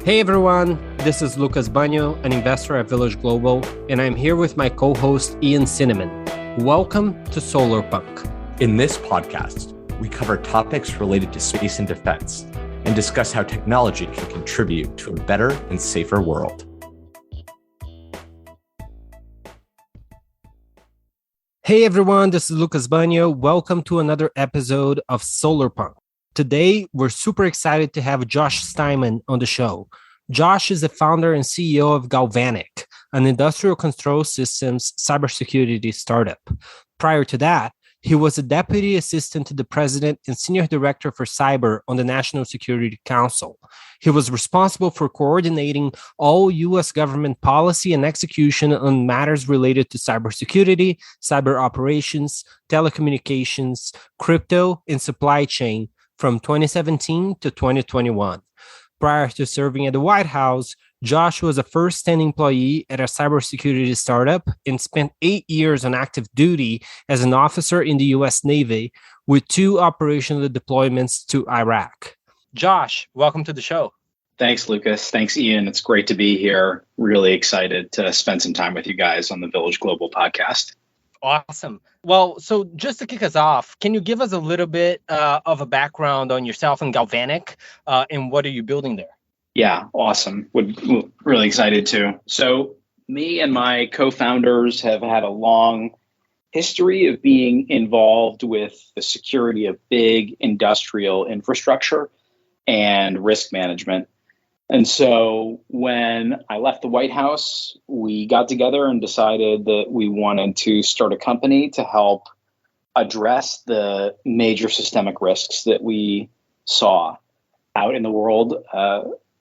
Hey everyone, this is Lucas Bagno, an investor at Village Global, and I'm here with my co-host Ian Cinnamon. Welcome to Solarpunk. In this podcast, we cover topics related to space and defense and discuss how technology can contribute to a better and safer world. Hey everyone, this is Lucas Bagno. Welcome to another episode of Solarpunk. Today, we're super excited to have Josh Steinman on the show. Josh is the founder and CEO of Galvanick, an industrial control systems cybersecurity startup. Prior to that, he was a deputy assistant to the president and senior director for cyber on the National Security Council. He was responsible for coordinating all U.S. government policy and execution on matters related to cybersecurity, cyber operations, telecommunications, crypto, and supply chain from 2017 to 2021. Prior to serving at the White House, Josh was a first-time employee at a cybersecurity startup and spent 8 years on active duty as an officer in the U.S. Navy with 2 operational deployments to Iraq. Josh, welcome to the show. Thanks, Lucas. Thanks, Ian. It's great to be here. Really excited to spend some time with you guys on the Village Global podcast. Awesome. Well, so just to kick us off, can you give us a little bit of a background on yourself and Galvanick, and what are you building there? Yeah, awesome. We're really excited too. So me and my co-founders have had a long history of being involved with the security of big industrial infrastructure and risk management. And so when I left the White House, we got together and decided that we wanted to start a company to help address the major systemic risks that we saw out in the world,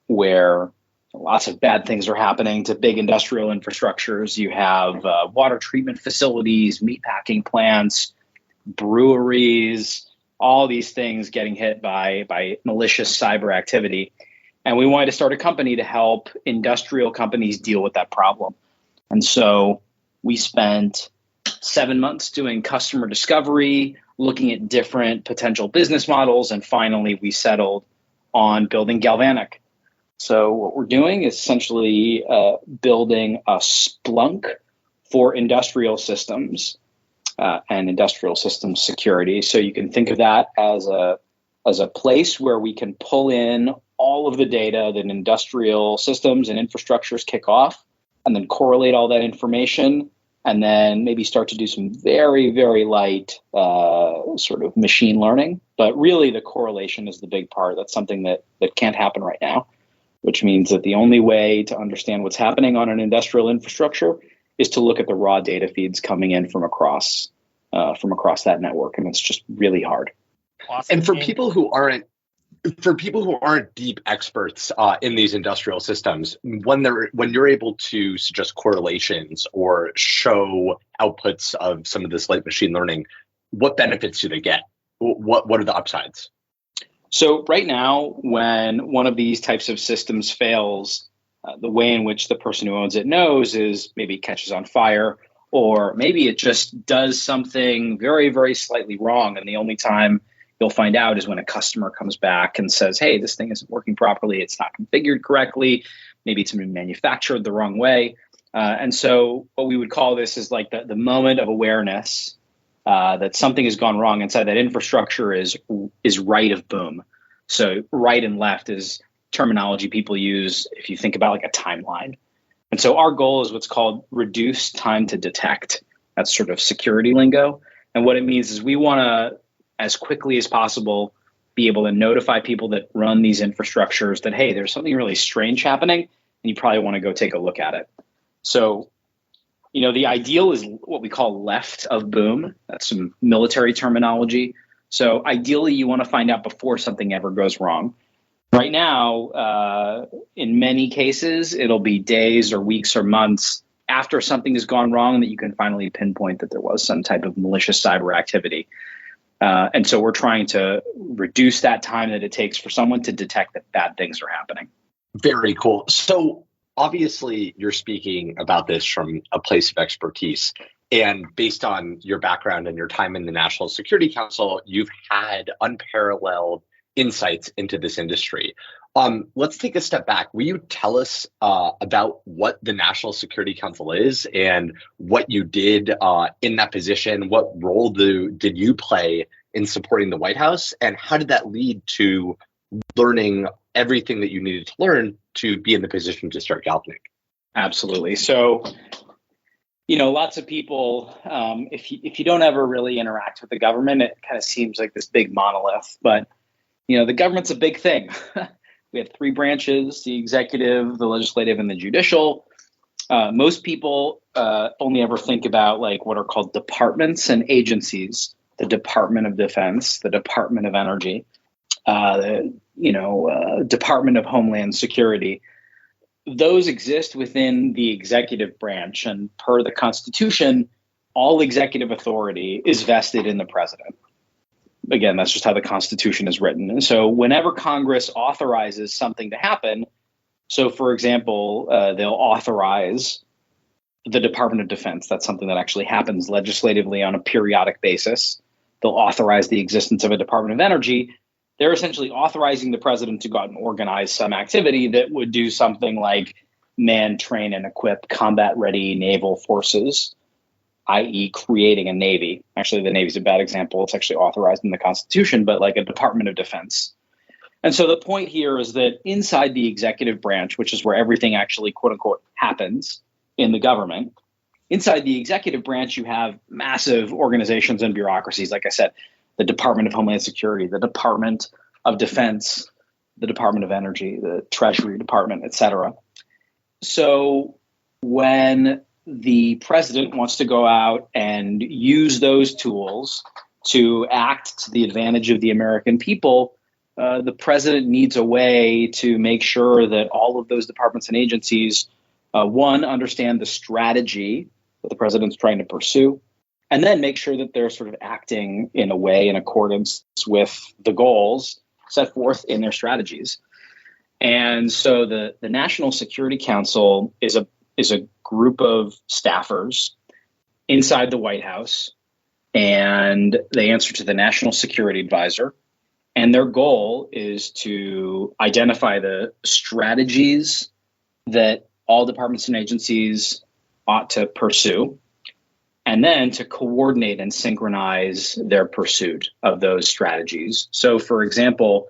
where lots of bad things are happening to big industrial infrastructures. You have water treatment facilities, meatpacking plants, breweries, all these things getting hit by malicious cyber activity. And we wanted to start a company to help industrial companies deal with that problem. And so we spent 7 months doing customer discovery, looking at different potential business models, and finally we settled on building Galvanick. So what we're doing is essentially building a Splunk for industrial systems and industrial systems security. So you can think of that as a place where we can pull in all of the data that industrial systems and infrastructures kick off, and then correlate all that information, and then maybe start to do some very, very light sort of machine learning. But really the correlation is the big part. That's something that can't happen right now, which means that the only way to understand what's happening on an industrial infrastructure is to look at the raw data feeds coming in from across that network. And it's just really hard. Awesome. And for people who aren't deep experts in these industrial systems, when you're able to suggest correlations or show outputs of some of this light machine learning, what benefits do they get? What are the upsides? So right now, when one of these types of systems fails, the way in which the person who owns it knows is maybe it catches on fire, or maybe it just does something very, very slightly wrong. And the only time you'll find out is when a customer comes back and says, hey, this thing isn't working properly. It's not configured correctly. Maybe it's been manufactured the wrong way. And so what we would call this is like the moment of awareness that something has gone wrong inside that infrastructure is right of boom. So right and left is terminology people use if you think about like a timeline. And so our goal is what's called reduced time to detect. That's sort of security lingo. And what it means is we want to, as quickly as possible, be able to notify people that run these infrastructures that, hey, there's something really strange happening, and you probably want to go take a look at it. So, the ideal is what we call left of boom. That's some military terminology. So ideally, you want to find out before something ever goes wrong. Right now, in many cases, it'll be days or weeks or months after something has gone wrong that you can finally pinpoint that there was some type of malicious cyber activity. And so we're trying to reduce that time that it takes for someone to detect that bad things are happening. Very cool. So obviously, you're speaking about this from a place of expertise. And based on your background and your time in the National Security Council, you've had unparalleled insights into this industry. Let's take a step back. Will you tell us about what the National Security Council is and what you did in that position? What role did you play in supporting the White House? And how did that lead to learning everything that you needed to learn to be in the position to start Galvanick? Absolutely. So, lots of people, if you don't ever really interact with the government, it kind of seems like this big monolith. But, the government's a big thing. We have three branches: the executive, the legislative, and the judicial. Most people only ever think about like what are called departments and agencies: the Department of Defense, the Department of Energy, the Department of Homeland Security. Those exist within the executive branch, and per the Constitution, all executive authority is vested in the president. Again, that's just how the Constitution is written. And so whenever Congress authorizes something to happen, so for example, they'll authorize the Department of Defense. That's something that actually happens legislatively on a periodic basis. They'll authorize the existence of a Department of Energy. They're essentially authorizing the president to go out and organize some activity that would do something like man, train, and equip combat-ready naval forces, i.e. creating a Navy. Actually, the Navy's a bad example. It's actually authorized in the Constitution, but like a Department of Defense. And so the point here is that inside the executive branch, which is where everything actually, quote unquote, happens in the government, inside the executive branch, you have massive organizations and bureaucracies. Like I said, the Department of Homeland Security, the Department of Defense, the Department of Energy, the Treasury Department, et cetera. So when the president wants to go out and use those tools to act to the advantage of the American people, the president needs a way to make sure that all of those departments and agencies, one, understand the strategy that the president's trying to pursue, and then make sure that they're sort of acting in a way in accordance with the goals set forth in their strategies. And so the National Security Council is a group of staffers inside the White House, and they answer to the National Security Advisor. And their goal is to identify the strategies that all departments and agencies ought to pursue, and then to coordinate and synchronize their pursuit of those strategies. So, for example,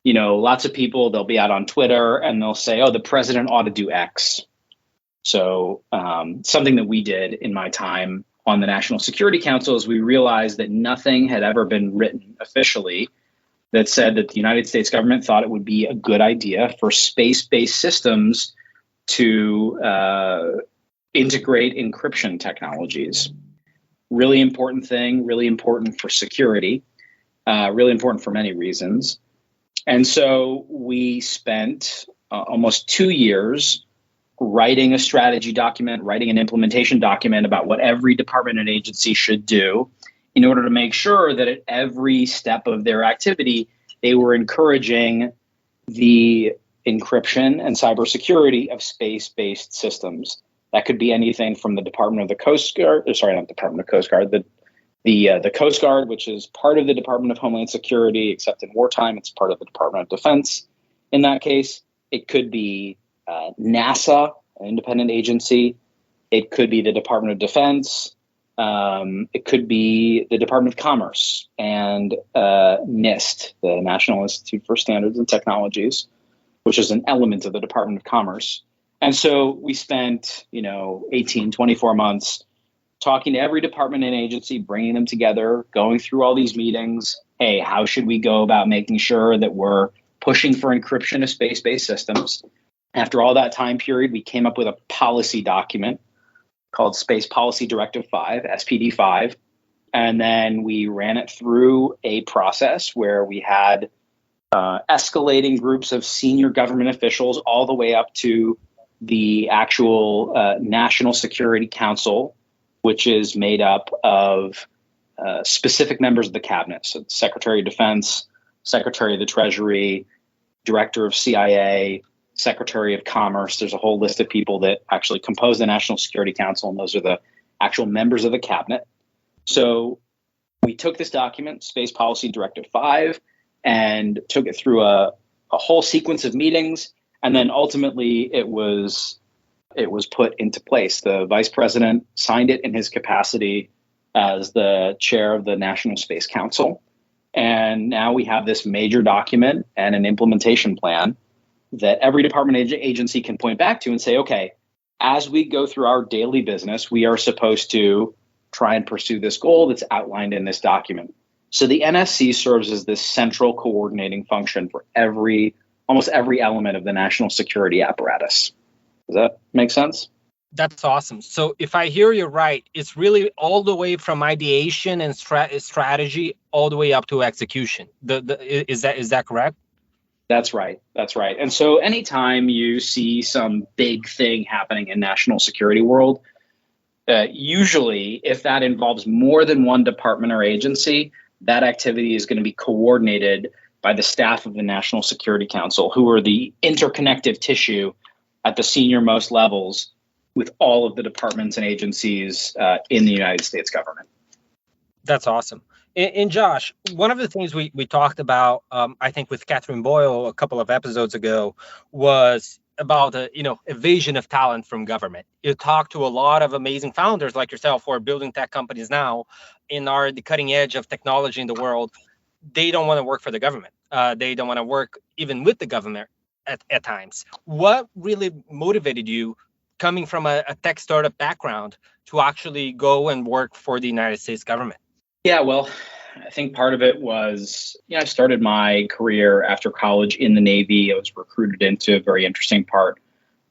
lots of people, they'll be out on Twitter and they'll say, oh, the president ought to do X. So something that we did in my time on the National Security Council is we realized that nothing had ever been written officially that said that the United States government thought it would be a good idea for space-based systems to integrate encryption technologies. Really important thing, really important for security, really important for many reasons. And so we spent almost 2 years writing a strategy document, writing an implementation document about what every department and agency should do in order to make sure that at every step of their activity, they were encouraging the encryption and cybersecurity of space-based systems. That could be anything from the Department of the Coast Guard, not Department of Coast Guard, the Coast Guard, which is part of the Department of Homeland Security, except in wartime, it's part of the Department of Defense. In that case, it could be NASA, an independent agency. It could be the Department of Defense. It could be the Department of Commerce and NIST, the National Institute for Standards and Technologies, which is an element of the Department of Commerce. And so we spent, 18, 24 months talking to every department and agency, bringing them together, going through all these meetings. Hey, how should we go about making sure that we're pushing for encryption of space-based systems? After all that time period, we came up with a policy document called Space Policy Directive 5, SPD 5. And then we ran it through a process where we had escalating groups of senior government officials all the way up to the actual National Security Council, which is made up of specific members of the cabinet. So the Secretary of Defense, Secretary of the Treasury, Director of CIA, Secretary of Commerce. There's a whole list of people that actually compose the National Security Council, and those are the actual members of the cabinet. So we took this document, Space Policy Directive 5, and took it through a a whole sequence of meetings, and then ultimately it was put into place. The vice president signed it in his capacity as the chair of the National Space Council. And now we have this major document and an implementation plan that every department agency can point back to and say, okay, as we go through our daily business, we are supposed to try and pursue this goal that's outlined in this document. So the NSC serves as this central coordinating function for almost every element of the national security apparatus. Does that make sense? That's awesome. So if I hear you right, it's really all the way from ideation and strategy all the way up to execution. Is that correct? That's right. And so anytime you see some big thing happening in national security world, usually if that involves more than one department or agency, that activity is going to be coordinated by the staff of the National Security Council, who are the interconnective tissue at the senior most levels with all of the departments and agencies in the United States government. That's awesome. And Josh, one of the things we talked about, I think with Catherine Boyle a couple of episodes ago, was about evasion of talent from government. You talk to a lot of amazing founders like yourself who are building tech companies now and are the cutting edge of technology in the world. They don't want to work for the government. They don't want to work even with the government at times. What really motivated you coming from a tech startup background to actually go and work for the United States government? Yeah, well, I think part of it was, I started my career after college in the Navy. I was recruited into a very interesting part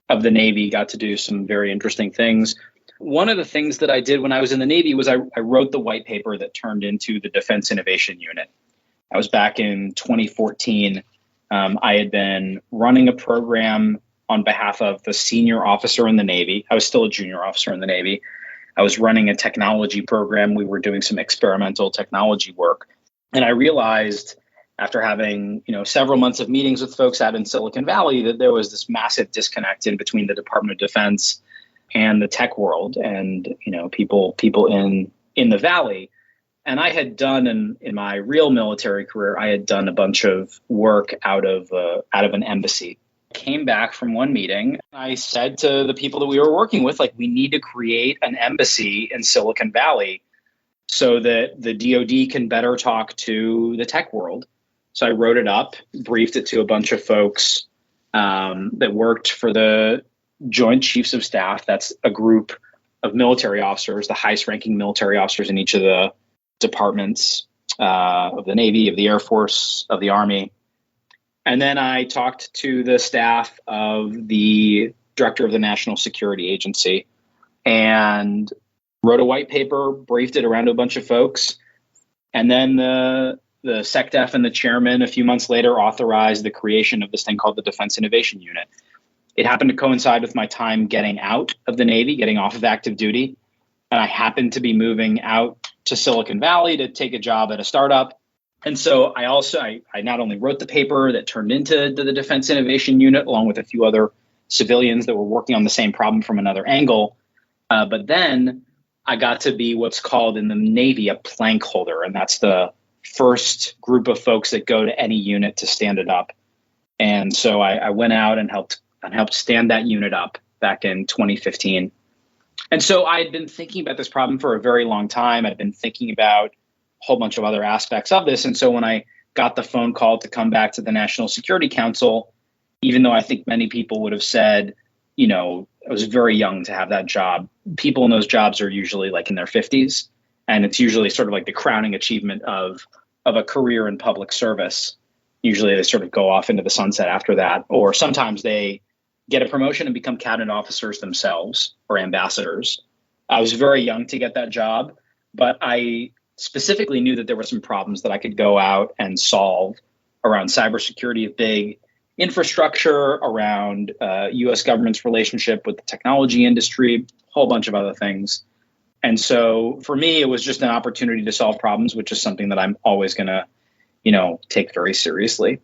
of the Navy, got to do some very interesting things. One of the things that I did when I was in the Navy was I wrote the white paper that turned into the Defense Innovation Unit. I was back in 2014. I had been running a program on behalf of the senior officer in the Navy. I was still a junior officer in the Navy. I was running a technology program. We were doing some experimental technology work. And I realized after having, several months of meetings with folks out in Silicon Valley that there was this massive disconnect in between the Department of Defense and the tech world and, people in the Valley. And I had done in my real military career, I had done a bunch of work out of an embassy. Came back from one meeting. I said to the people that we were working with, we need to create an embassy in Silicon Valley so that the DoD can better talk to the tech world. So I wrote it up, briefed it to a bunch of folks that worked for the Joint Chiefs of Staff. That's a group of military officers, the highest ranking military officers in each of the departments of the Navy, of the Air Force, of the Army. And then I talked to the staff of the director of the National Security Agency and wrote a white paper, briefed it around to a bunch of folks. And then the SecDef and the chairman a few months later authorized the creation of this thing called the Defense Innovation Unit. It happened to coincide with my time getting out of the Navy, getting off of active duty. And I happened to be moving out to Silicon Valley to take a job at a startup. And so I not only wrote the paper that turned into the Defense Innovation Unit, along with a few other civilians that were working on the same problem from another angle, but then I got to be what's called in the Navy a plank holder. And that's the first group of folks that go to any unit to stand it up. And so I went out and helped stand that unit up back in 2015. And so I had been thinking about this problem for a very long time. I'd been thinking about a whole bunch of other aspects of this. And so when I got the phone call to come back to the National Security Council, even though I think many people would have said, I was very young to have that job. People in those jobs are usually in their 50s. And it's usually sort of the crowning achievement of a career in public service. Usually they sort of go off into the sunset after that. Or sometimes they get a promotion and become cabinet officers themselves or ambassadors. I was very young to get that job, but I specifically knew that there were some problems that I could go out and solve around cybersecurity of big infrastructure, around U.S. government's relationship with the technology industry, a whole bunch of other things. And so for me, it was just an opportunity to solve problems, which is something that I'm always going to, take very seriously.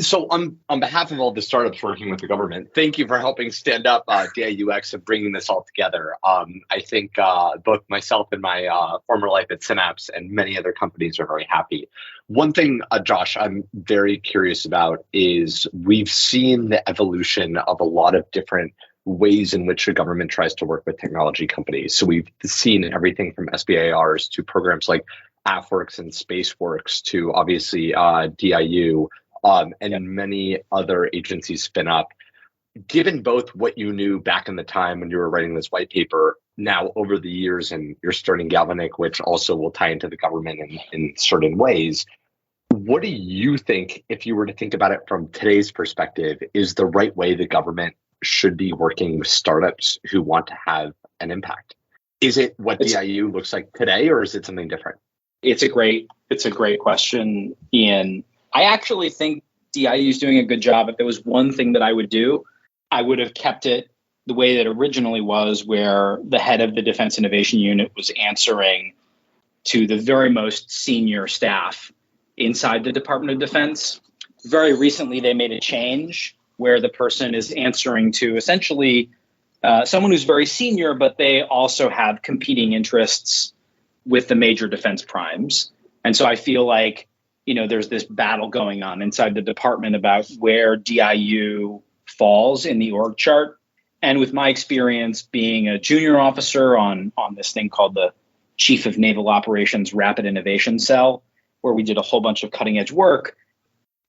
So on behalf of all the startups working with the government, thank you for helping stand up DIUX and bringing this all together. I think both myself and my former life at Synapse and many other companies are very happy. One thing, Josh, I'm very curious about is we've seen the evolution of a lot of different ways in which the government tries to work with technology companies. So we've seen everything from SBIRs to programs like AFWorks and SpaceWorks to obviously DIU. And many other agencies spin up. Given both what you knew back in the time when you were writing this white paper, now over the years, and you're starting Galvanick, which also will tie into the government in certain ways, what do you think, if you were to think about it from today's perspective, is the right way the government should be working with startups who want to have an impact? Is it what DIU looks like today, or is it something different? It's a great question, Ian. I actually think DIU is doing a good job. If there was one thing that I would do, I would have kept it the way that originally was, where the head of the Defense Innovation Unit was answering to the very most senior staff inside the Department of Defense. Very recently, they made a change where the person is answering to essentially someone who's very senior, but they also have competing interests with the major defense primes. And so I feel like there's this battle going on inside the department about where DIU falls in the org chart. And with my experience being a junior officer on this thing called the Chief of Naval Operations Rapid Innovation Cell, where we did a whole bunch of cutting edge work,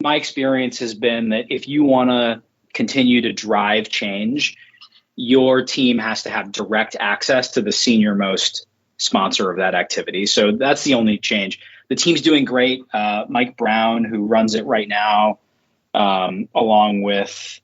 my experience has been that if you want to continue to drive change, your team has to have direct access to the senior most sponsor of that activity. So that's the only change. The team's doing great. Mike Brown, who runs it right now, along with,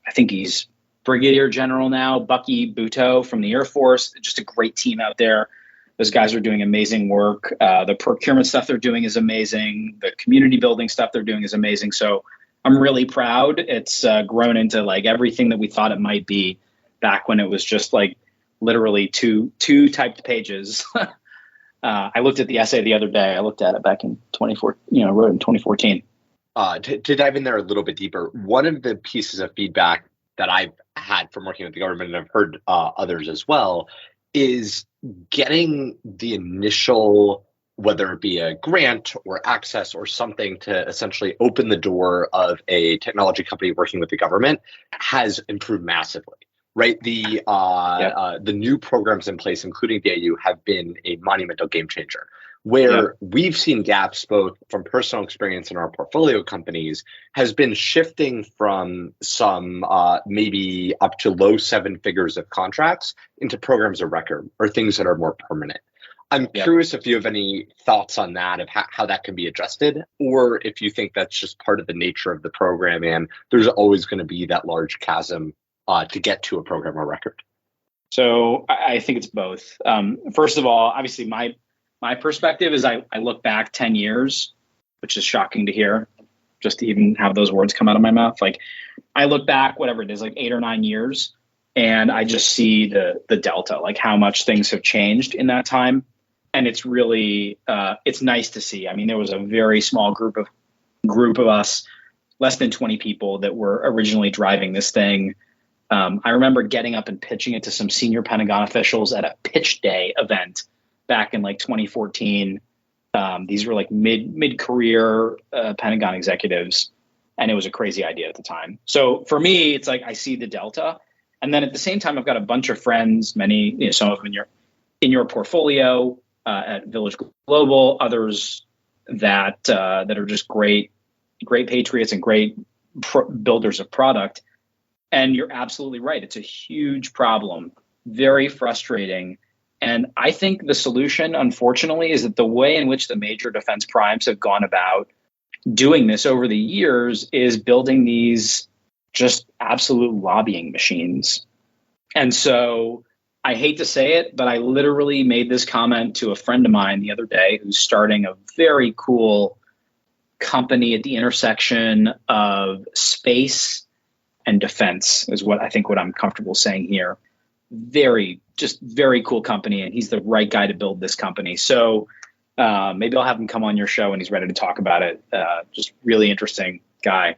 I think he's Brigadier General now, Bucky Butow from the Air Force, just a great team out there. Those guys are doing amazing work. The procurement stuff they're doing is amazing. The community building stuff they're doing is amazing. So I'm really proud. It's grown into like everything that we thought it might be back when it was just like literally two typed pages. I looked at the essay the other day. I looked at it back in 2014, wrote it in 2014. To dive in there a little bit deeper, one of the pieces of feedback that I've had from working with the government, and I've heard others as well, is getting the initial, whether it be a grant or access or something to essentially open the door of a technology company working with the government has improved massively. Right, the new programs in place, including DIU, have been a monumental game changer. Where we've seen gaps, both from personal experience in our portfolio companies, has been shifting from some maybe up to low seven figures of contracts into programs of record or things that are more permanent. I'm curious if you have any thoughts on that, of how that can be adjusted, or if you think that's just part of the nature of the program and there's always going to be that large chasm to get to a program of record. So I think it's both. First of all, obviously my perspective is I look back 10 years, which is shocking to hear, just to even have those words come out of my mouth. Like I look back, whatever it is, like 8 or 9 years, and I just see the delta, like how much things have changed in that time. And it's really, it's nice to see. I mean, there was a very small group of us, less than 20 people that were originally driving this thing. I remember getting up and pitching it to some senior Pentagon officials at a pitch day event back in like 2014. These were like mid-career Pentagon executives, and it was a crazy idea at the time. So for me, it's like I see the delta, and then at the same time, I've got a bunch of friends, many, some of them in your portfolio at Village Global, others that are just great patriots and great builders of product. And you're absolutely right. It's a huge problem, very frustrating. And I think the solution, unfortunately, is that the way in which the major defense primes have gone about doing this over the years is building these just absolute lobbying machines. And so I hate to say it, but I literally made this comment to a friend of mine the other day who's starting a very cool company at the intersection of space and defense, is what I'm comfortable saying here. Very cool company, and he's the right guy to build this company. So maybe I'll have him come on your show when he's ready to talk about it. Just really interesting guy.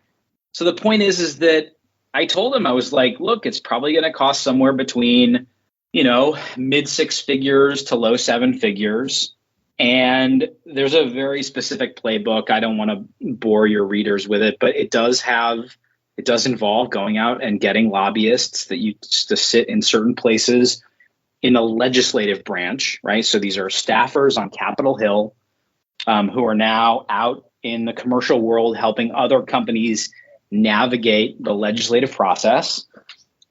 So the point is that I told him, I was like, look, it's probably going to cost somewhere between, mid 6 figures to low 7 figures. And there's a very specific playbook. I don't want to bore your readers with it, but it does involve going out and getting lobbyists to sit in certain places in the legislative branch, right? So these are staffers on Capitol Hill who are now out in the commercial world helping other companies navigate the legislative process.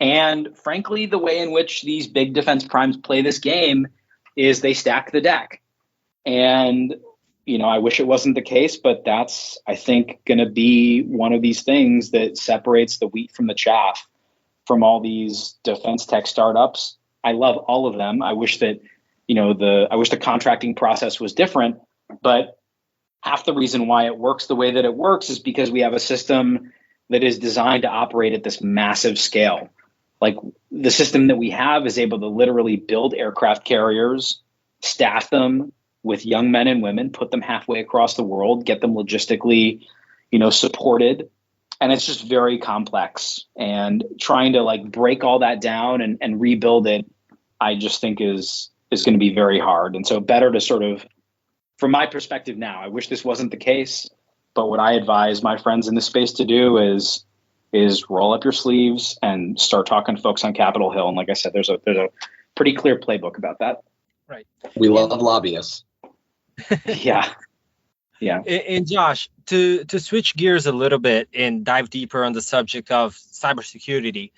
And frankly, the way in which these big defense primes play this game is they stack the deck. And, I wish it wasn't the case, but that's, I think, going to be one of these things that separates the wheat from the chaff from all these defense tech startups. I love all of them. I wish that, I wish the contracting process was different, but half the reason why it works the way that it works is because we have a system that is designed to operate at this massive scale. Like the system that we have is able to literally build aircraft carriers, staff them with young men and women, put them halfway across the world, get them logistically, supported. And it's just very complex. And trying to break all that down and rebuild it, I just think is going to be very hard. And so better to sort of, from my perspective now, I wish this wasn't the case, but what I advise my friends in this space to do is roll up your sleeves and start talking to folks on Capitol Hill. And like I said, there's a pretty clear playbook about that. Right. We love lobbyists. Yeah. Yeah. And Josh, to switch gears a little bit and dive deeper on the subject of cybersecurity,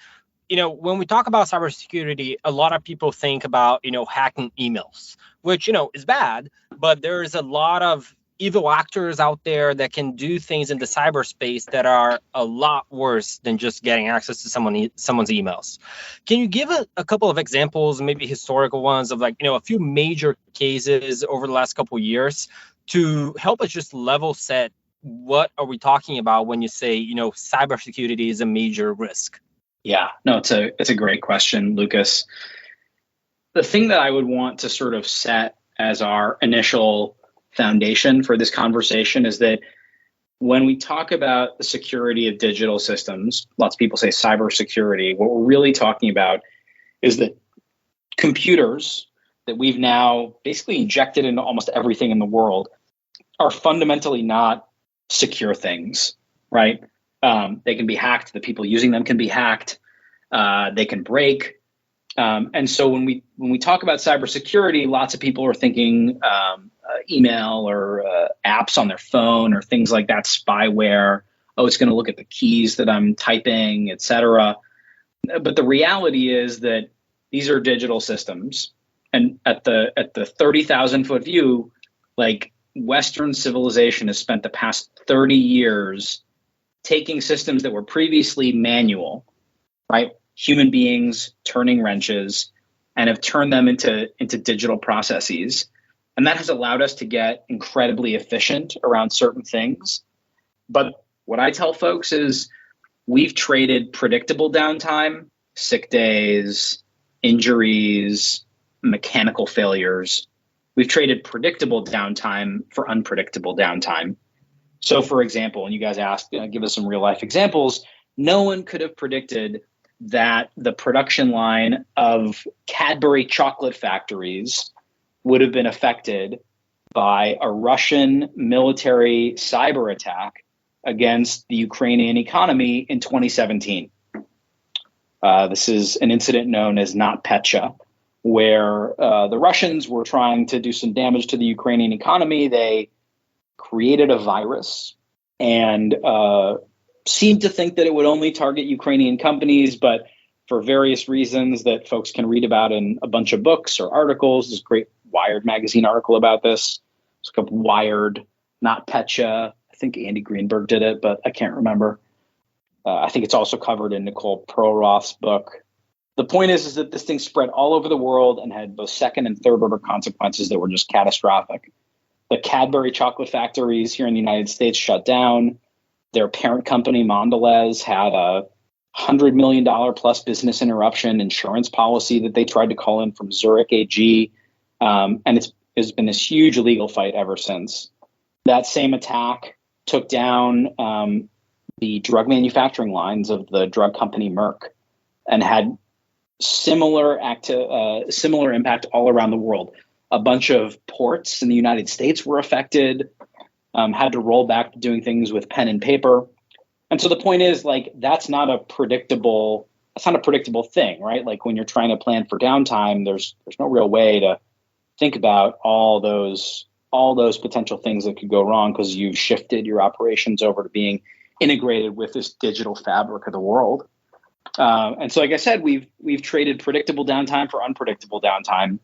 when we talk about cybersecurity, a lot of people think about, hacking emails, which, is bad, but there's a lot of evil actors out there that can do things in the cyberspace that are a lot worse than just getting access to someone's emails. Can you give a couple of examples, maybe historical ones of a few major cases over the last couple of years to help us just level set what are we talking about when you say, cybersecurity is a major risk? Yeah, no, it's a great question, Lucas. The thing that I would want to sort of set as our initial foundation for this conversation is that when we talk about the security of digital systems, lots of people say cybersecurity. What we're really talking about is that computers that we've now basically injected into almost everything in the world are fundamentally not secure things, right? They can be hacked. The people using them can be hacked. They can break. And so when we talk about cybersecurity, lots of people are thinking email or apps on their phone or things like that, spyware. Oh, it's going to look at the keys that I'm typing, et cetera. But the reality is that these are digital systems. And at the 30,000 foot view, Western civilization has spent the past 30 years taking systems that were previously manual, right? Human beings turning wrenches, and have turned them into digital processes. And that has allowed us to get incredibly efficient around certain things. But what I tell folks is we've traded predictable downtime, sick days, injuries, mechanical failures. We've traded predictable downtime for unpredictable downtime. So for example, and you guys asked, give us some real life examples, no one could have predicted that the production line of Cadbury chocolate factories would have been affected by a Russian military cyber attack against the Ukrainian economy in 2017. This is an incident known as NotPetya, where the Russians were trying to do some damage to the Ukrainian economy. They created a virus and seemed to think that it would only target Ukrainian companies, but for various reasons that folks can read about in a bunch of books or articles. There's a great Wired magazine article about this. It's called Wired, NotPetya. I think Andy Greenberg did it, but I can't remember. I think it's also covered in Nicole Perlroth's book. The point is that this thing spread all over the world and had both second and third order consequences that were just catastrophic. The Cadbury chocolate factories here in the United States shut down. Their parent company, Mondelez, had a $100 million plus business interruption insurance policy that they tried to call in from Zurich AG. And it's been this huge legal fight ever since. That same attack took down the drug manufacturing lines of the drug company Merck and had similar impact all around the world. A bunch of ports in the United States were affected, had to roll back to doing things with pen and paper. And so the point is, like, that's not a predictable thing, right? Like when you're trying to plan for downtime, there's no real way to think about all those potential things that could go wrong because you've shifted your operations over to being integrated with this digital fabric of the world. And so, like I said, we've traded predictable downtime for unpredictable downtime.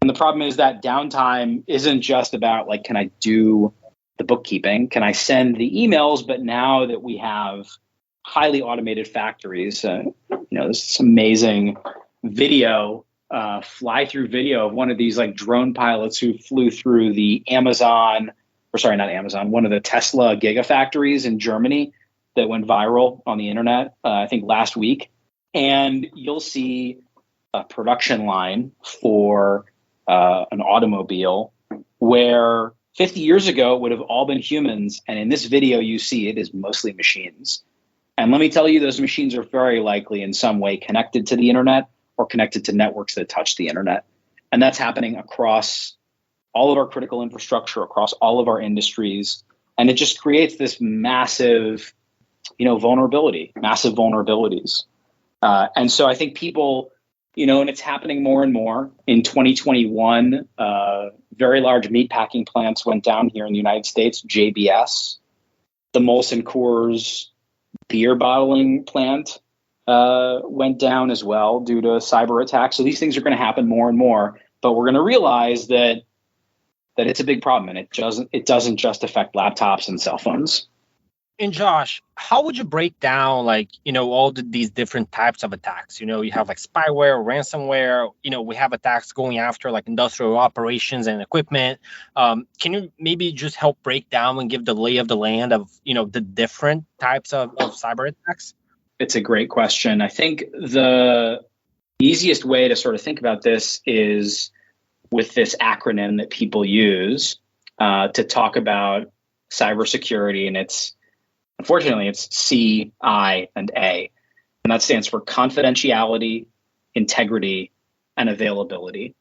And the problem is that downtime isn't just about, like, can I do the bookkeeping? Can I send the emails? But now that we have highly automated factories, this amazing video, fly-through video of one of these like drone pilots who flew through the one of the Tesla gigafactories in Germany that went viral on the internet, I think last week. And you'll see a production line for an automobile where 50 years ago it would have all been humans. And in this video, you see it is mostly machines. And let me tell you, those machines are very likely in some way connected to the internet or connected to networks that touch the internet. And that's happening across all of our critical infrastructure, across all of our industries. And it just creates this massive, massive vulnerabilities. And so I think people, and it's happening more and more. In 2021, very large meatpacking plants went down here in the United States, JBS. The Molson Coors beer bottling plant went down as well due to cyber attacks. So these things are going to happen more and more, but we're going to realize that it's a big problem, and it doesn't just affect laptops and cell phones. And Josh, how would you break down all these different types of attacks? You have like spyware, ransomware, we have attacks going after like industrial operations and equipment. Can you maybe just help break down and give the lay of the land of, the different types of cyber attacks? It's a great question. I think the easiest way to sort of think about this is with this acronym that people use to talk about cybersecurity, and unfortunately, it's C, I, and A. And that stands for confidentiality, integrity, and availability.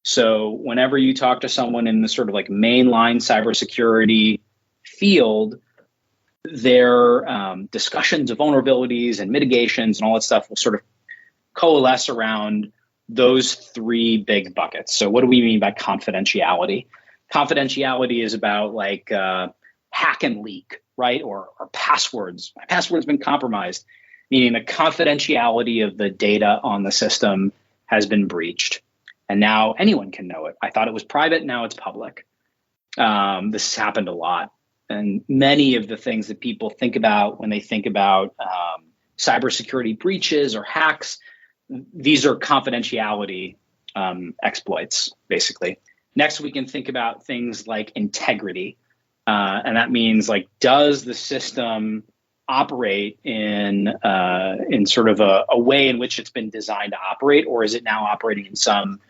So whenever you talk to someone in the sort of like mainline cybersecurity field, their discussions of vulnerabilities and mitigations and all that stuff will sort of coalesce around those three big buckets. So what do we mean by confidentiality? Confidentiality is about like hack and leak, right? Or passwords. My password's been compromised, meaning the confidentiality of the data on the system has been breached. And now anyone can know it. I thought it was private, now it's public. This has happened a lot. And many of the things that people think about when they think about cybersecurity breaches or hacks, these are confidentiality exploits, basically. Next, we can think about things like integrity. And that means, like, does the system operate in sort of a way in which it's been designed to operate, or is it now operating in some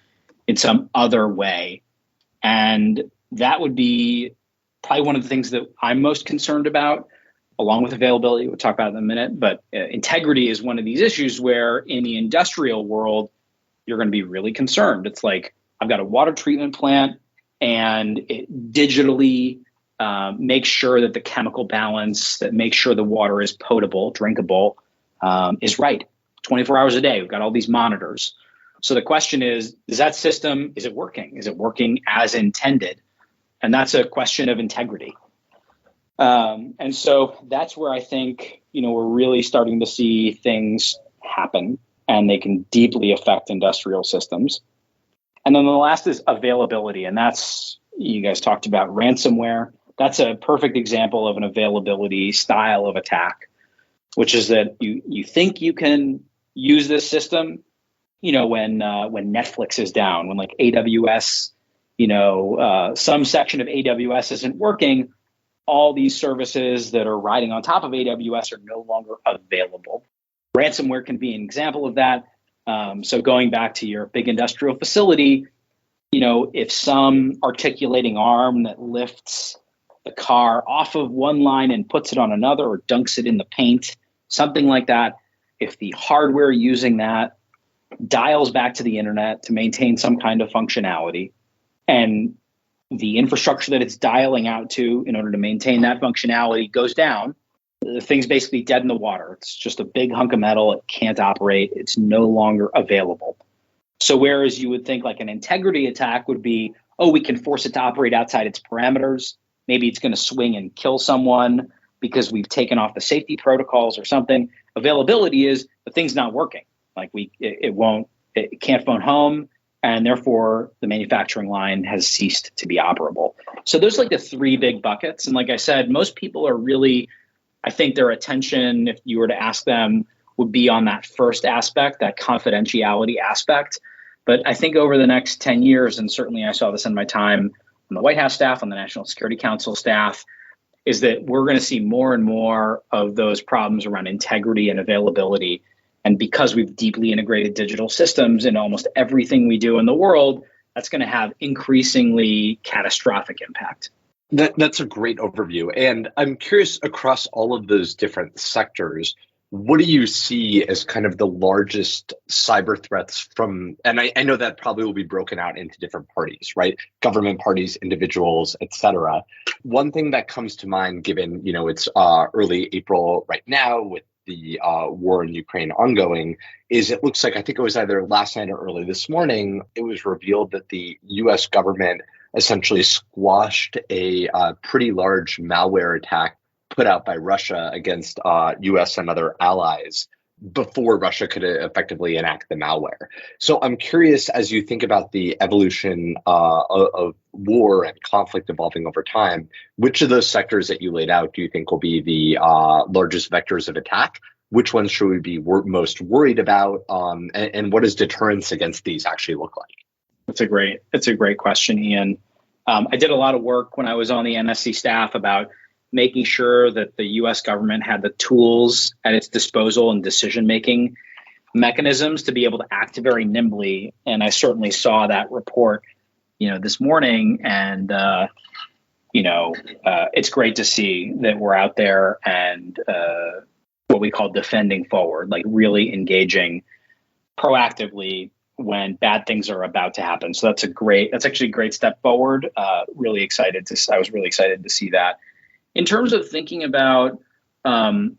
other way? And that would be probably one of the things that I'm most concerned about, along with availability. We'll talk about it in a minute. But integrity is one of these issues where in the industrial world, you're going to be really concerned. It's like, I've got a water treatment plant and it digitally makes sure that the chemical balance that makes sure the water is potable, drinkable, is right 24 hours a day. We've got all these monitors. So the question is that system, is it working? Is it working as intended? And that's a question of integrity. And so that's where I think, we're really starting to see things happen, and they can deeply affect industrial systems. And then the last is availability. And that's, you guys talked about ransomware. That's a perfect example of an availability style of attack, which is that you think you can use this system, when Netflix is down, when like AWS, some section of AWS isn't working, all these services that are riding on top of AWS are no longer available. Ransomware can be an example of that. So going back to your big industrial facility, if some articulating arm that lifts the car off of one line and puts it on another, or dunks it in the paint, something like that. If the hardware using that dials back to the internet to maintain some kind of functionality, and the infrastructure that it's dialing out to in order to maintain that functionality goes down, the thing's basically dead in the water. It's just a big hunk of metal. It can't operate. It's no longer available. So whereas you would think like an integrity attack would be, oh, we can force it to operate outside its parameters. Maybe it's going to swing and kill someone because we've taken off the safety protocols or something. Availability is the thing's not working. Like it can't phone home, and therefore the manufacturing line has ceased to be operable. So those are like the three big buckets. And like I said, most people are really, I think their attention, if you were to ask them, would be on that first aspect, that confidentiality aspect. But I think over the next 10 years, and certainly I saw this in my time on the White House staff, on the National Security Council staff, is that we're going to see more and more of those problems around integrity and availability. And because we've deeply integrated digital systems in almost everything we do in the world, that's going to have increasingly catastrophic impact. That's a great overview. And I'm curious, across all of those different sectors, what do you see as kind of the largest cyber threats from, and I know that probably will be broken out into different parties, right? Government parties, individuals, et cetera. One thing that comes to mind, given, it's early April right now with the war in Ukraine ongoing, is it looks like, I think it was either last night or early this morning, it was revealed that the US government essentially squashed a pretty large malware attack put out by Russia against US and other allies before Russia could effectively enact the malware. So I'm curious, as you think about the evolution of war and conflict evolving over time, which of those sectors that you laid out do you think will be the largest vectors of attack? Which ones should we be most worried about? And what does deterrence against these actually look like? That's a great question, Ian. I did a lot of work when I was on the NSC staff about making sure that the U.S. government had the tools at its disposal and decision-making mechanisms to be able to act very nimbly. And I certainly saw that report, this morning. And, it's great to see that we're out there and what we call defending forward, like really engaging proactively when bad things are about to happen. So that's actually a great step forward. I was really excited to see that. In terms of thinking about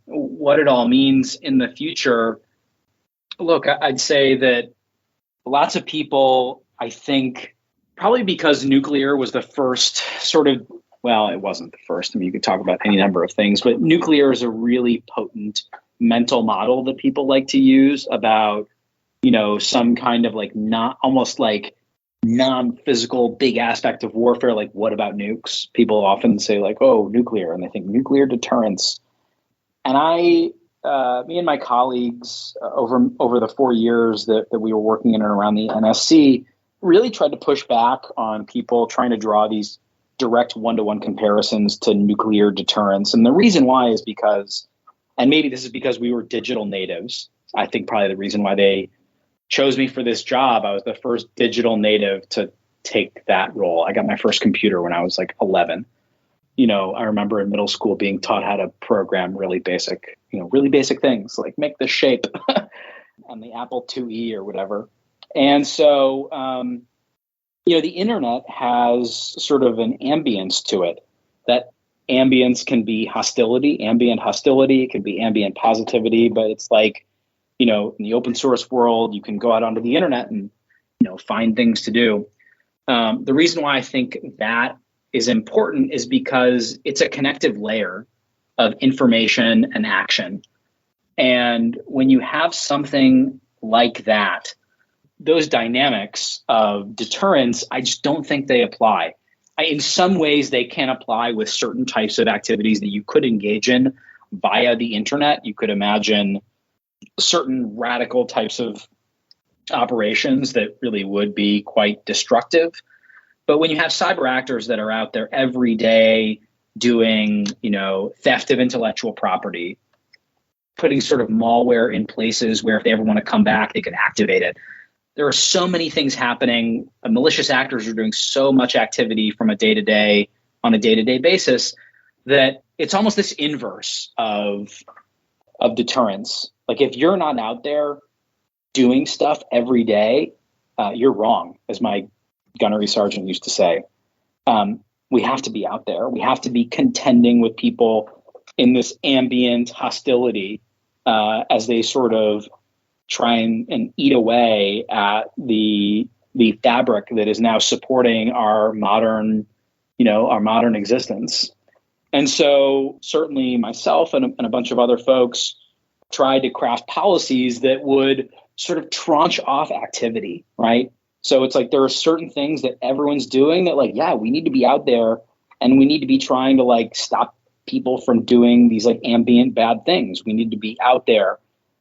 what it all means in the future, look, I'd say that lots of people, I think, probably because nuclear was the first it wasn't the first. I mean, you could talk about any number of things, but nuclear is a really potent mental model that people like to use about, some kind of like not almost like non-physical big aspect of warfare, like what about nukes? People often say like, oh, nuclear, and they think nuclear deterrence. And me and my colleagues over the 4 years that we were working in and around the NSC really tried to push back on people trying to draw these direct one-to-one comparisons to nuclear deterrence. And the reason why is because, and maybe this is because we were digital natives, I think probably the reason why they chose me for this job. I was the first digital native to take that role. I got my first computer when I was like 11. I remember in middle school being taught how to program really basic things like make the shape on the Apple IIe or whatever. And so, the internet has sort of an ambience to it. That ambience can be ambient hostility. It can be ambient positivity, but it's like, in the open source world, you can go out onto the internet and, find things to do. The reason why I think that is important is because it's a connective layer of information and action. And when you have something like that, those dynamics of deterrence, I just don't think they apply. In some ways, they can apply with certain types of activities that you could engage in via the internet. You could imagine certain radical types of operations that really would be quite destructive. But when you have cyber actors that are out there every day doing, theft of intellectual property, putting sort of malware in places where if they ever want to come back, they could activate it. There are so many things happening. Malicious actors are doing so much activity from a day-to-day on a day-to-day basis, that it's almost this inverse of deterrence. Like if you're not out there doing stuff every day, you're wrong, as my gunnery sergeant used to say. We have to be out there. We have to be contending with people in this ambient hostility as they sort of try and eat away at the fabric that is now supporting our modern existence. And so certainly myself and a bunch of other folks tried to craft policies that would sort of tranche off activity, right? So it's like there are certain things that everyone's doing that like, yeah, we need to be out there and we need to be trying to like stop people from doing these like ambient bad things. We need to be out there.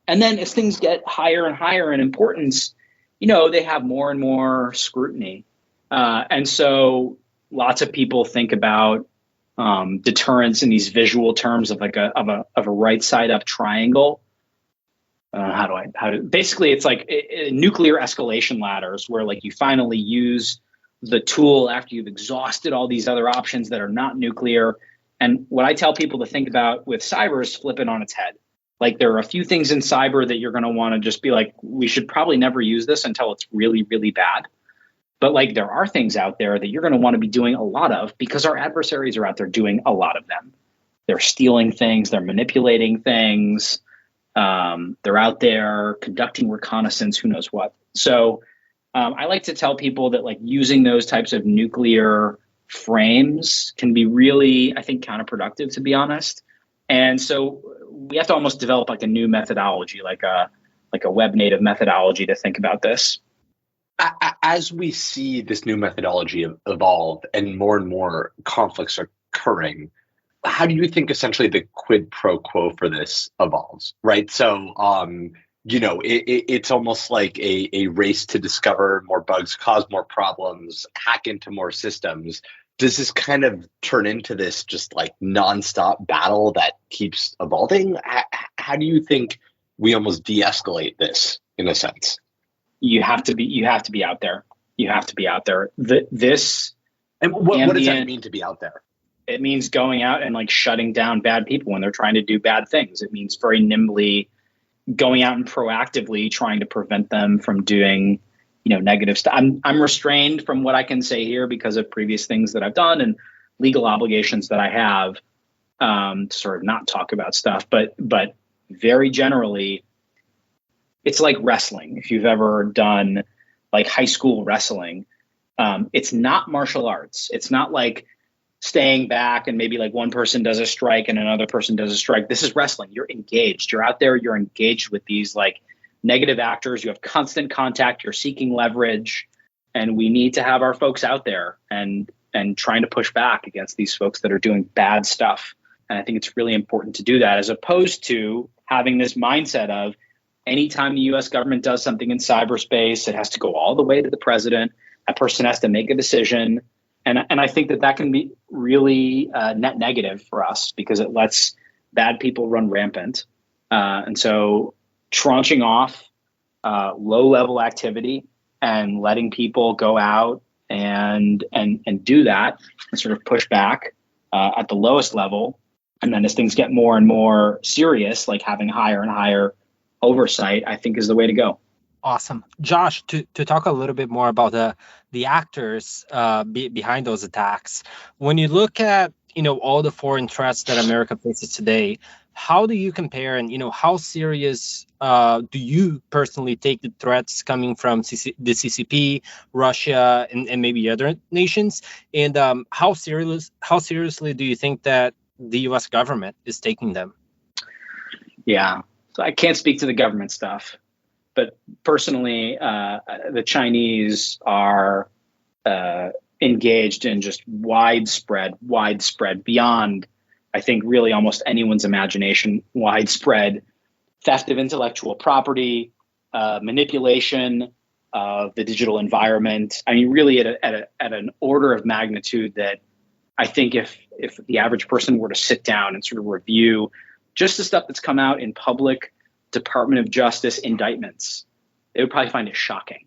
And then as things get higher and higher in importance, they have more and more scrutiny. And so lots of people think about deterrence in these visual terms of like a right side up triangle. Basically it's like nuclear escalation ladders where like you finally use the tool after you've exhausted all these other options that are not nuclear. And what I tell people to think about with cyber is flip it on its head. Like there are a few things in cyber that you're going to want to just be like, we should probably never use this until it's really, really bad. But like there are things out there that you're going to want to be doing a lot of because our adversaries are out there doing a lot of them. They're stealing things, they're manipulating things. They're out there conducting reconnaissance, who knows what. So I like to tell people that like using those types of nuclear frames can be really, I think, counterproductive, to be honest. And so we have to almost develop like a new methodology, like a web native methodology to think about this. As we see this new methodology evolve and more conflicts are occurring, how do you think essentially the quid pro quo for this evolves, right? So, it's almost like a race to discover more bugs, cause more problems, hack into more systems. Does this kind of turn into this just like nonstop battle that keeps evolving? How do you think we almost de-escalate this in a sense? You have to be out there. You have to be out there. And what does that mean to be out there? It means going out and like shutting down bad people when they're trying to do bad things. It means very nimbly going out and proactively trying to prevent them from doing, negative stuff. I'm restrained from what I can say here because of previous things that I've done and legal obligations that I have to sort of not talk about stuff. But very generally, it's like wrestling. If you've ever done like high school wrestling, it's not martial arts. It's not like staying back and maybe like one person does a strike and another person does a strike. This is wrestling. You're engaged. You're out there. You're engaged with these like negative actors. You have constant contact. You're seeking leverage. And we need to have our folks out there and trying to push back against these folks that are doing bad stuff. And I think it's really important to do that, as opposed to having this mindset of anytime the US government does something in cyberspace, it has to go all the way to the president. That person has to make a decision. And I think that can be really net negative for us because it lets bad people run rampant. And so tranching off low-level activity and letting people go out and do that and sort of push back at the lowest level. And then as things get more and more serious, like having higher and higher oversight, I think is the way to go. Awesome. Josh, to talk a little bit more about the actors behind those attacks, when you look at, all the foreign threats that America faces today, how do you compare and, how serious do you personally take the threats coming from the CCP, Russia, and maybe other nations? And how seriously do you think that the U.S. government is taking them? Yeah, so I can't speak to the government stuff. But personally, the Chinese are engaged in just widespread beyond, I think, really almost anyone's imagination, widespread theft of intellectual property, manipulation of the digital environment. I mean, really at an order of magnitude that I think if the average person were to sit down and sort of review just the stuff that's come out in public Department of Justice indictments, they would probably find it shocking.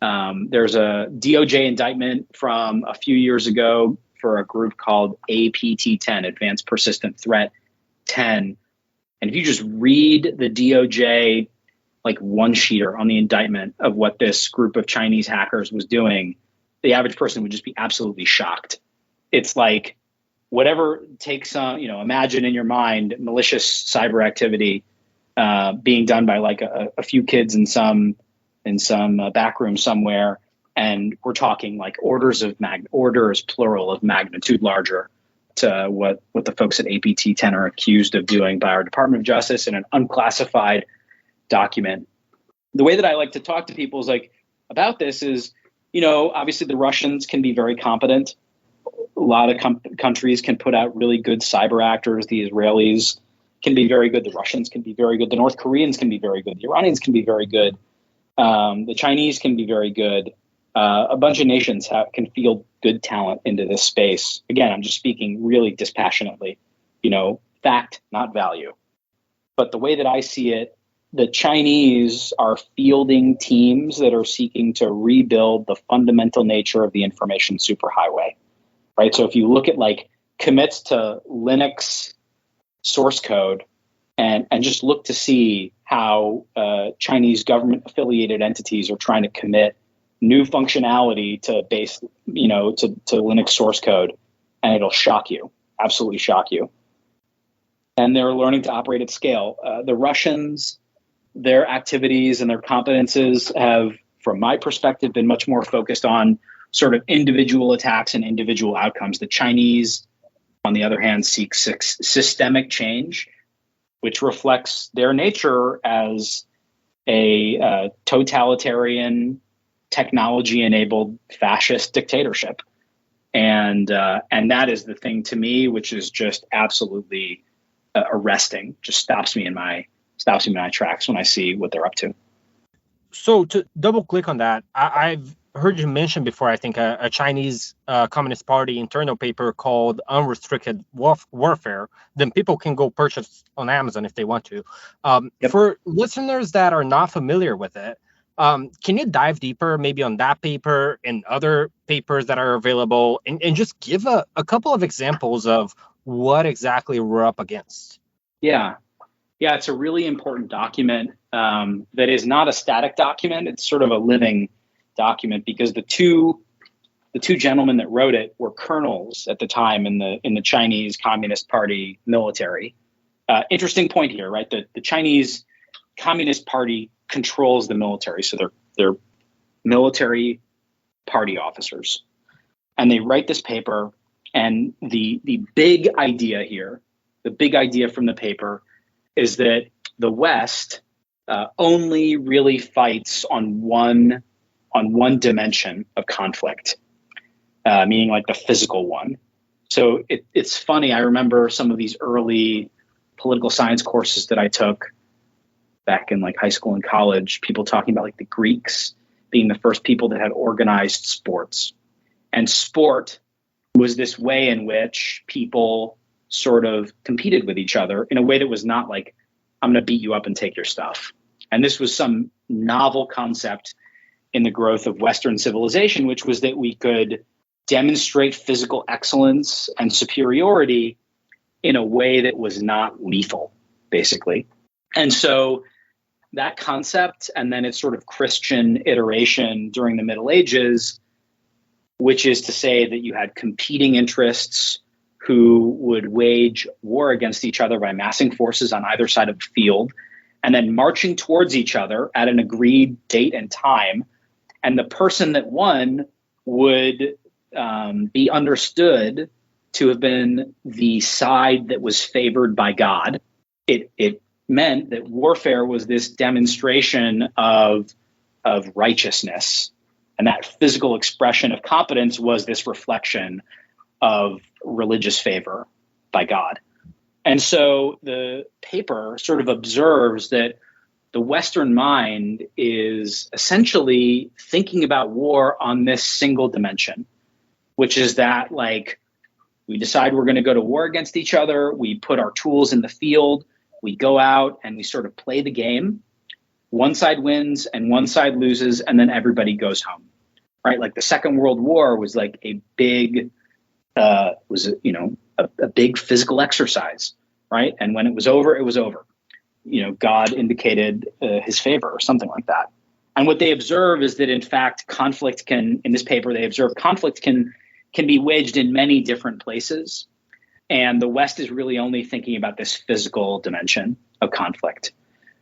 There's a DOJ indictment from a few years ago for a group called APT10, Advanced Persistent Threat 10. And if you just read the DOJ like one-sheeter on the indictment of what this group of Chinese hackers was doing, the average person would just be absolutely shocked. It's like whatever takes imagine in your mind malicious cyber activity being done by like a few kids in some back room somewhere, and we're talking like orders plural of magnitude larger to what the folks at APT10 are accused of doing by our Department of Justice in an unclassified document. The way that I like to talk to people is like about this is, obviously the Russians can be very competent. A lot of countries can put out really good cyber actors. The Israelis can be very good. The Russians can be very good. The North Koreans can be very good. The Iranians can be very good. The Chinese can be very good. A bunch of nations can field good talent into this space. Again, I'm just speaking really dispassionately, fact, not value. But the way that I see it, the Chinese are fielding teams that are seeking to rebuild the fundamental nature of the information superhighway, right? So if you look at like commits to Linux source code and just look to see how Chinese government affiliated entities are trying to commit new functionality to Linux source code, and it'll shock you, absolutely shock you. And they're learning to operate at scale. The Russians, their activities and their competences have, from my perspective, been much more focused on sort of individual attacks and individual outcomes. The Chinese, on the other hand, seek systemic change, which reflects their nature as a totalitarian, technology-enabled fascist dictatorship. And that is the thing to me, which is just absolutely arresting. Just stops me in my tracks when I see what they're up to. So to double click on that, I've heard you mention before, I think, a Chinese Communist Party internal paper called Unrestricted Warfare. Then people can go purchase on Amazon if they want to. Yep. For listeners that are not familiar with it, can you dive deeper maybe on that paper and other papers that are available and just give a couple of examples of what exactly we're up against? Yeah, it's a really important document that is not a static document. It's sort of a living document because the two gentlemen that wrote it were colonels at the time in the Chinese Communist Party military. Interesting point here, right? The Chinese Communist Party controls the military, so they're military party officers, and they write this paper. And the big idea here, the big idea from the paper, is that the West only really fights on one dimension of conflict, meaning like the physical one. So it's funny. I remember some of these early political science courses that I took back in like high school and college, people talking about like the Greeks being the first people that had organized sports. And sport was this way in which people sort of competed with each other in a way that was not like, I'm going to beat you up and take your stuff. And this was some novel concept in the growth of Western civilization, which was that we could demonstrate physical excellence and superiority in a way that was not lethal, basically. And so that concept, and then its sort of Christian iteration during the Middle Ages, which is to say that you had competing interests who would wage war against each other by massing forces on either side of the field and then marching towards each other at an agreed date and time. And the person that won would be understood to have been the side that was favored by God. It meant that warfare was this demonstration of righteousness. And that physical expression of competence was this reflection of religious favor by God. And so the paper sort of observes that the Western mind is essentially thinking about war on this single dimension, which is that like we decide we're going to go to war against each other. We put our tools in the field. We go out and we sort of play the game. One side wins and one side loses, and then everybody goes home, right? Like the Second World War was like a big was a big physical exercise, right? And when it was over, it was over. God indicated his favor or something like that. And what they observe is that, in fact, in this paper, they observe conflict can be waged in many different places. And the West is really only thinking about this physical dimension of conflict,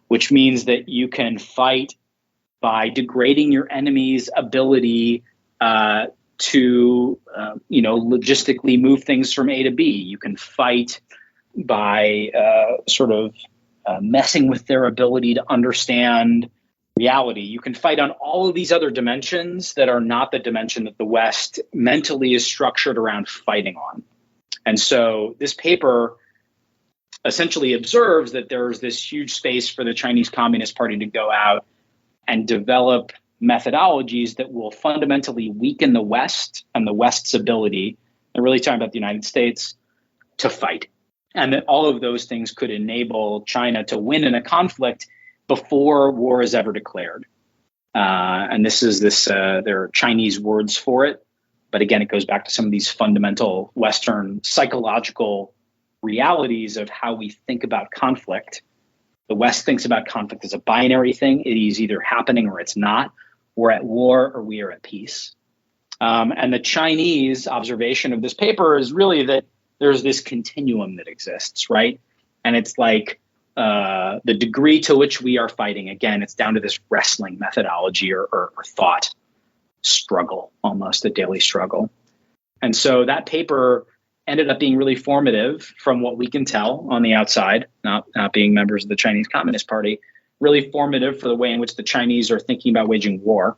which means that you can fight by degrading your enemy's ability to logistically move things from A to B. You can fight by messing with their ability to understand reality. You can fight on all of these other dimensions that are not the dimension that the West mentally is structured around fighting on. And so this paper essentially observes that there's this huge space for the Chinese Communist Party to go out and develop methodologies that will fundamentally weaken the West and the West's ability, and really talking about the United States, to fight. And that all of those things could enable China to win in a conflict before war is ever declared. And there are Chinese words for it. But again, it goes back to some of these fundamental Western psychological realities of how we think about conflict. The West thinks about conflict as a binary thing. It is either happening or it's not. We're at war or we are at peace. And the Chinese observation of this paper is really that there's this continuum that exists, right? And it's like the degree to which we are fighting, again, it's down to this wrestling methodology or thought struggle, almost a daily struggle. And so that paper ended up being really formative from what we can tell on the outside, not being members of the Chinese Communist Party, really formative for the way in which the Chinese are thinking about waging war.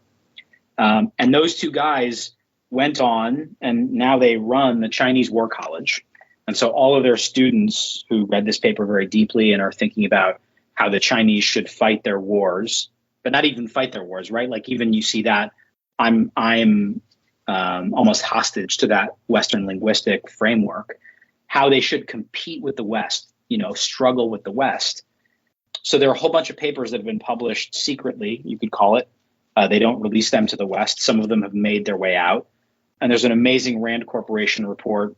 And those two guys went on, and now they run the Chinese War College. And so all of their students who read this paper very deeply and are thinking about how the Chinese should fight their wars, but not even fight their wars, right? Like even you see that I'm almost hostage to that Western linguistic framework, how they should compete with the West, struggle with the West. So there are a whole bunch of papers that have been published secretly, you could call it. They don't release them to the West. Some of them have made their way out. And there's an amazing Rand Corporation report,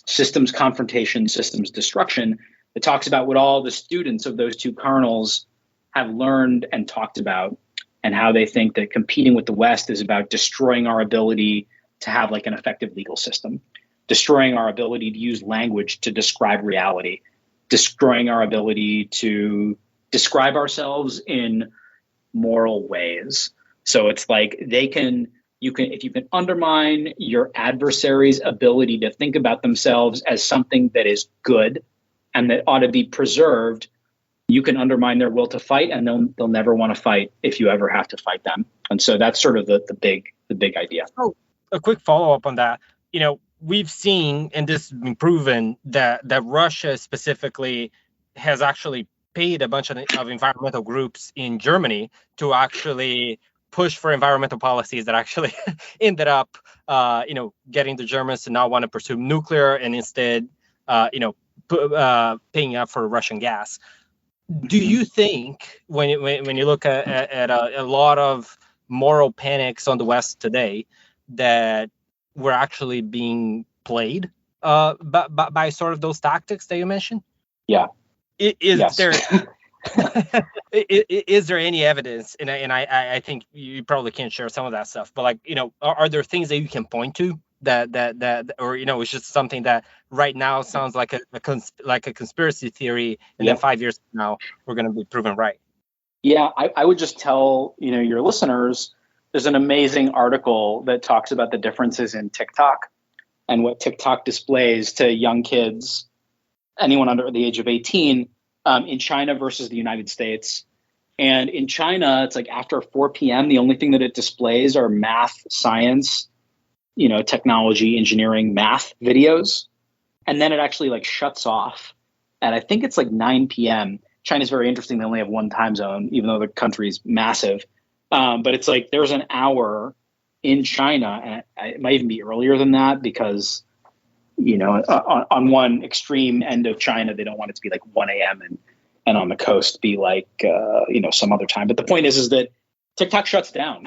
Systems Confrontation, Systems Destruction, that talks about what all the students of those two kernels have learned and talked about, and how they think that competing with the West is about destroying our ability to have like an effective legal system, destroying our ability to use language to describe reality, destroying our ability to describe ourselves in moral ways. So it's like if you can undermine your adversary's ability to think about themselves as something that is good and that ought to be preserved, you can undermine their will to fight, and they'll never want to fight if you ever have to fight them. And so that's sort of the big idea. Oh, a quick follow-up on that. We've seen, and this has been proven, that Russia specifically has actually paid a bunch of environmental groups in Germany to actually push for environmental policies that actually ended up, getting the Germans to not want to pursue nuclear and instead, paying up for Russian gas. Do you think when you look at a lot of moral panics on the West today that we're actually being played by sort of those tactics that you mentioned? Yeah. Is there any evidence? And I think you probably can't share some of that stuff, but are there things that you can point to that or it's just something that right now sounds like a conspiracy theory, and then 5 years from now we're going to be proven right? Yeah, I would just tell your listeners, there's an amazing article that talks about the differences in TikTok and what TikTok displays to young kids, anyone under the age of 18, in China versus the United States. And in China, it's like after 4 p.m., the only thing that it displays are math, science, technology, engineering, math videos. And then it actually shuts off. And I think it's 9 p.m. China's very interesting. They only have one time zone, even though the country's massive. But it's there's an hour in China, and it might even be earlier than that because, on one extreme end of China, they don't want it to be 1 a.m. and on the coast be some other time. But the point is that TikTok shuts down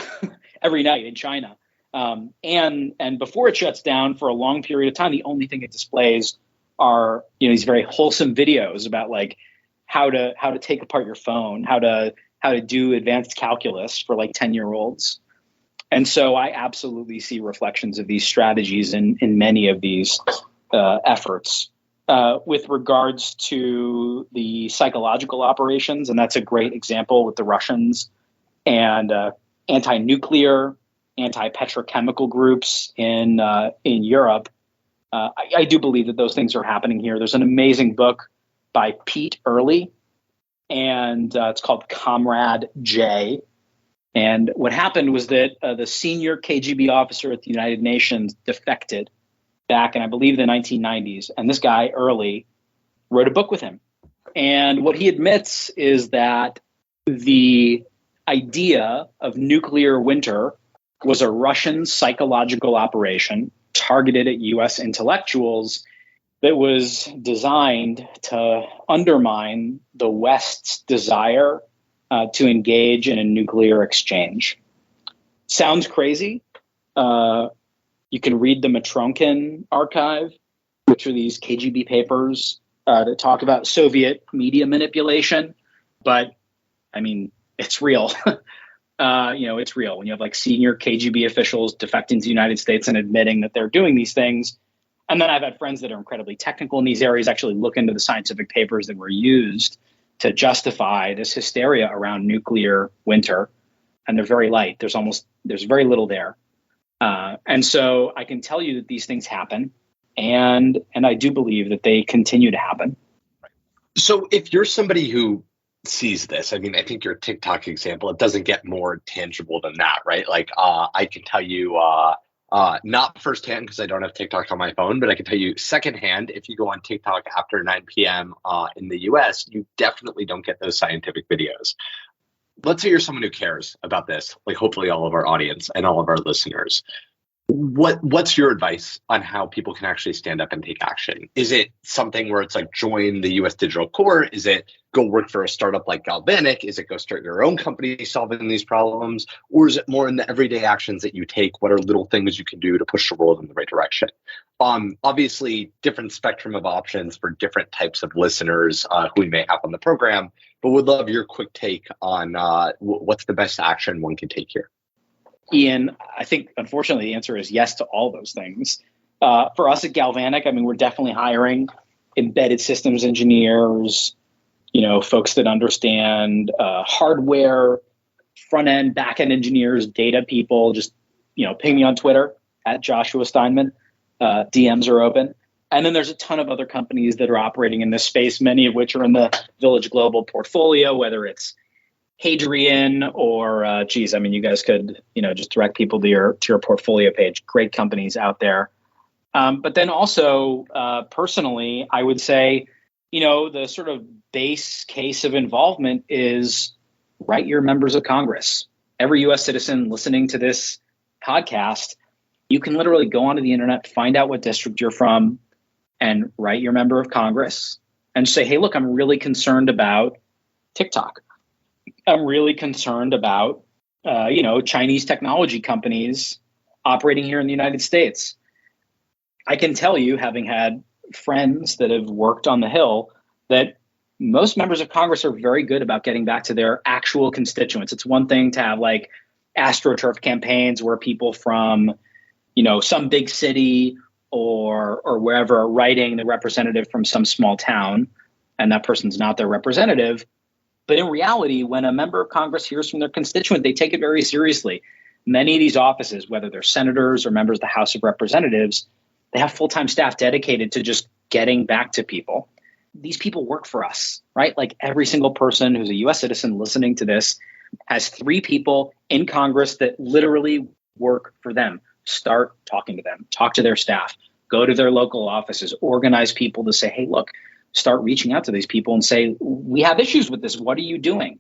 every night in China. And before it shuts down for a long period of time, the only thing it displays are these very wholesome videos about like how to take apart your phone, how to do advanced calculus for like 10-year-olds. And so I absolutely see reflections of these strategies in many of these efforts. With regards to the psychological operations, and that's a great example with the Russians and anti-nuclear, anti-petrochemical groups in Europe. I do believe that those things are happening here. There's an amazing book by Pete Early, and it's called Comrade J. And what happened was that the senior KGB officer at the United Nations defected back in, I believe, the 1990s. And this guy, Early, wrote a book with him. And what he admits is that the idea of nuclear winter was a Russian psychological operation targeted at U.S. intellectuals that was designed to undermine the West's desire to engage in a nuclear exchange. Sounds crazy. You can read the Matronkin archive, which are these KGB papers that talk about Soviet media manipulation. But I mean, it's real. It's real when you have like senior KGB officials defecting to the United States and admitting that they're doing these things. And then I've had friends that are incredibly technical in these areas actually look into the scientific papers that were used to justify this hysteria around nuclear winter. And they're very light. There's very little there. And so I can tell you that these things happen. And I do believe that they continue to happen. So if you're somebody who sees this, I mean, I think your TikTok example, it doesn't get more tangible than that, right? Like I can tell you, not firsthand because I don't have TikTok on my phone, but I can tell you secondhand, if you go on TikTok after 9 p.m. In the US, you definitely don't get those scientific videos. Let's say you're someone who cares about this, like hopefully all of our audience and all of our listeners. What's your advice on how people can actually stand up and take action? Is it something where it's like join the US Digital Corps? Is it go work for a startup like Galvanick? Is it go start your own company solving these problems? Or is it more in the everyday actions that you take? What are little things you can do to push the world in the right direction? Obviously, different spectrum of options for different types of listeners who we may have on the program, but would love your quick take on what's the best action one can take here. Ian, I think, unfortunately, the answer is yes to all those things. For us at Galvanick, I mean, we're definitely hiring embedded systems engineers, folks that understand hardware, front-end, back-end engineers, data people. Just, ping me on Twitter at Joshua Steinman. DMs are open. And then there's a ton of other companies that are operating in this space, many of which are in the Village Global portfolio, whether it's Hadrian or, you guys could, just direct people to your portfolio page. Great companies out there. But then also, personally, I would say, the sort of base case of involvement is write your members of Congress. Every U.S. citizen listening to this podcast, you can literally go onto the internet, find out what district you're from, and write your member of Congress and say, hey, look, I'm really concerned about TikTok. I'm really concerned about, Chinese technology companies operating here in the United States. I can tell you, having had friends that have worked on the Hill, that most members of Congress are very good about getting back to their actual constituents. It's one thing to have like AstroTurf campaigns where people from, some big city or wherever are writing the representative from some small town, and that person's not their representative. But in reality, when a member of Congress hears from their constituent, they take it very seriously. Many of these offices, whether they're senators or members of the House of Representatives, they have full-time staff dedicated to just getting back to people. These people work for us, right? Like every single person who's a U.S. citizen listening to this has 3 people in Congress that literally work for them. Start talking to them, talk to their staff, go to their local offices, organize people to say, hey, look, start reaching out to these people and say, we have issues with this. What are you doing?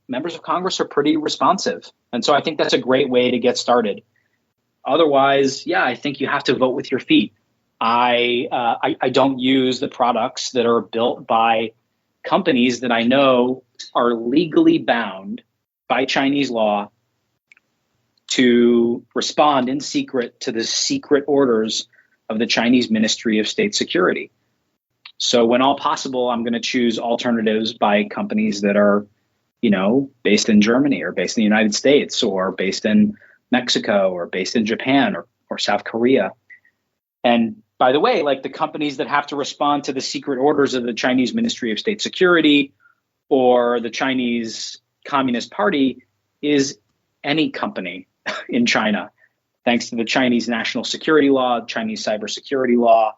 Members of Congress are pretty responsive. And so I think that's a great way to get started. Otherwise, I think you have to vote with your feet. I don't use the products that are built by companies that I know are legally bound by Chinese law to respond in secret to the secret orders of the Chinese Ministry of State Security. So when all possible, I'm going to choose alternatives by companies that are, based in Germany or based in the United States or based in Mexico or based in Japan or South Korea. And by the way, like the companies that have to respond to the secret orders of the Chinese Ministry of State Security or the Chinese Communist Party is any company in China, thanks to the Chinese national security law, Chinese cybersecurity law,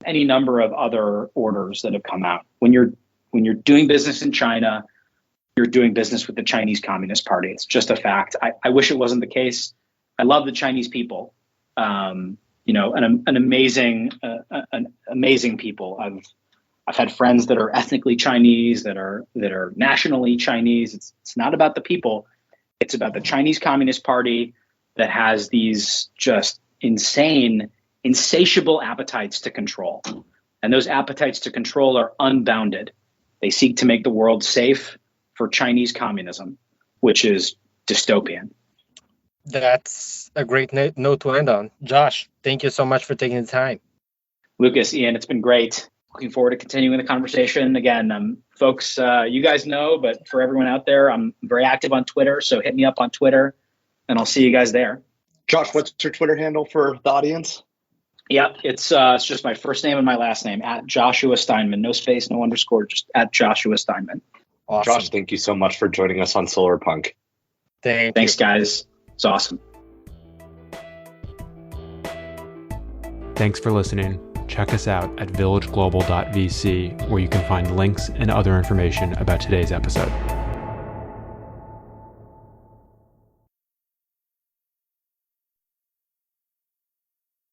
any number of other orders that have come out. When you're doing business in China, you're doing business with the Chinese Communist Party. It's just a fact. I wish it wasn't the case. I love the Chinese people. An amazing people. I've had friends that are ethnically Chinese, that are nationally Chinese. It's not about the people. It's about the Chinese Communist Party that has these just insatiable appetites to control. And those appetites to control are unbounded. They seek to make the world safe for Chinese communism, which is dystopian. That's a great note to end on. Josh, thank you so much for taking the time. Lucas, Ian, it's been great. Looking forward to continuing the conversation. Again, folks, you guys know, but for everyone out there, I'm very active on Twitter. So hit me up on Twitter and I'll see you guys there. Josh, what's your Twitter handle for the audience? Yep, it's just my first name and my last name, at Joshua Steinman. No space, no underscore, just at Joshua Steinman. Awesome. Josh, thank you so much for joining us on Solarpunk. Thanks, guys. It's awesome. Thanks for listening. Check us out at villageglobal.vc, where you can find links and other information about today's episode.